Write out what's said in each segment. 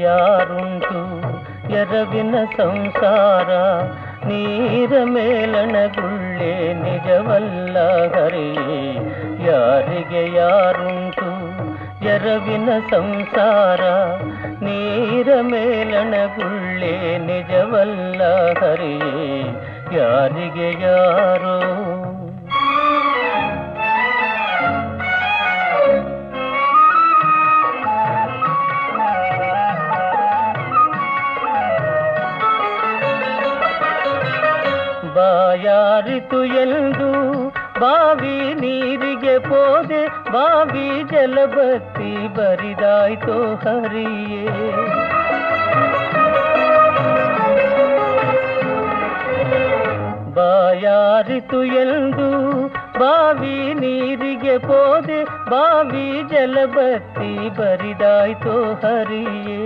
ಯಾರುಂಟು ಎರವಿನ ಸಂಸಾರ ನೀರ ಮೇಲಣಗುಳ್ಳೆ ನಿಜವಲ್ಲ ಹರಿಯೇ ಯಾರಿಗೆ ಯಾರುಂಟು ಎರವಿನ ಸಂಸಾರ ನೀರ ಮೇಲಣಗುಳ್ಳೆ ನಿಜವಲ್ಲ ಹರಿಯೇ ಯಾರಿಗೆ ಯಾರೋ ಬಾಯಾರಿತು ಎಂದು ಬಾವಿ ನೀರಿಗೆ ಪೋದೆ ಬಾವಿ ಜಲಬತ್ತಿ ಬರಿದಾಯ್ತೋ ಹರಿಯೇ ಬಾಯಾರಿತು ಎಂದು ಬಾವಿ ನೀರಿಗೆ ಪೋದೆ ಬಾವಿ ಜಲಬತ್ತಿ ಬರಿದಾಯ್ತೋ ಹರಿಯೇ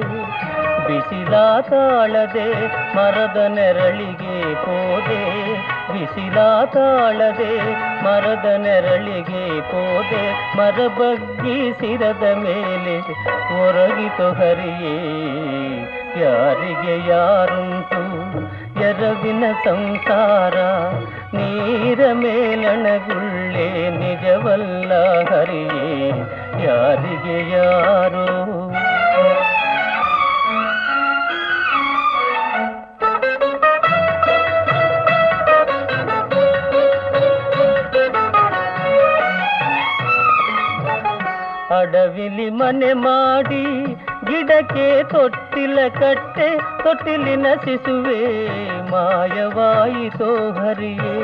ಬಿಸಿಲ ತಾಳದೆ ಮರದ ನೆರಳಿಗೆ ಪೋದೆ ಬಿಸಿಲ ತಾಳದೆ ಮರದ ನೆರಳಿಗೆ ಪೋದೆ ಮರ ಬಗ್ಗಿ ಸಿರದ ಮೇಲೆ ಒರಗಿತು ಹರಿಯೇ ಯಾರಿಗೆ ಯಾರುಂಟು ಎರವಿನ ಸಂಸಾರ ನೀರ ಮೇಲಣಗುಳ್ಳೆ ನಿಜವಲ್ಲ ಹರಿಯೇ ಯಾರಿಗೆ ಯಾರೋ ಅಡವಿಲಿ ಮನೆ ಮಾಡಿ ಗಿಡಕ್ಕೆ ತೊಟ್ಟಿಲ ಕಟ್ಟೆ ತೊಟ್ಟಿಲಿನ ಶಿಶುವೆ ಮಾಯವಾಯಿತೋ ಹರಿಯೇ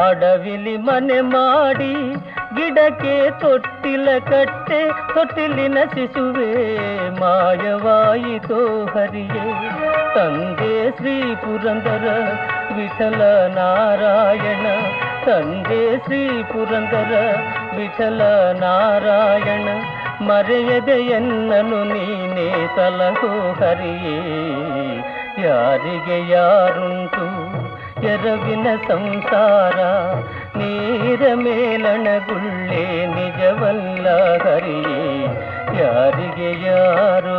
ಅಡವಿಲಿ ಮನೆ ಮಾಡಿ ಗಿಡಕ್ಕೆ ತೊಟ್ಟಿಲ ಕಟ್ಟೆ ತೊಟ್ಟಿಲಿನ ಶಿಶುವೆ ಮಾಯವಾಯಿತೋ ಹರಿಯೇ ತಂದೆ ಶ್ರೀ ಪುರಂದರ ವಿಠಲ ನಾರಾಯಣ ತಂದೆ ಶ್ರೀ ಪುರಂದರ ವಿಠಲ ನಾರಾಯಣ ಮರೆಯದೆ ಎನ್ನನು ನೀನೇ ಸಲಹೋ ಹರಿಯೇ ಯಾರಿಗೆ ಯಾರುಂಟು ಎರವಿನ ಸಂಸಾರ ನೀರ ಮೇಲಣಗುಳ್ಳೆ ನಿಜವಲ್ಲ ಹರಿಯೇ ಯಾರಿಗೆ ಯಾರೋ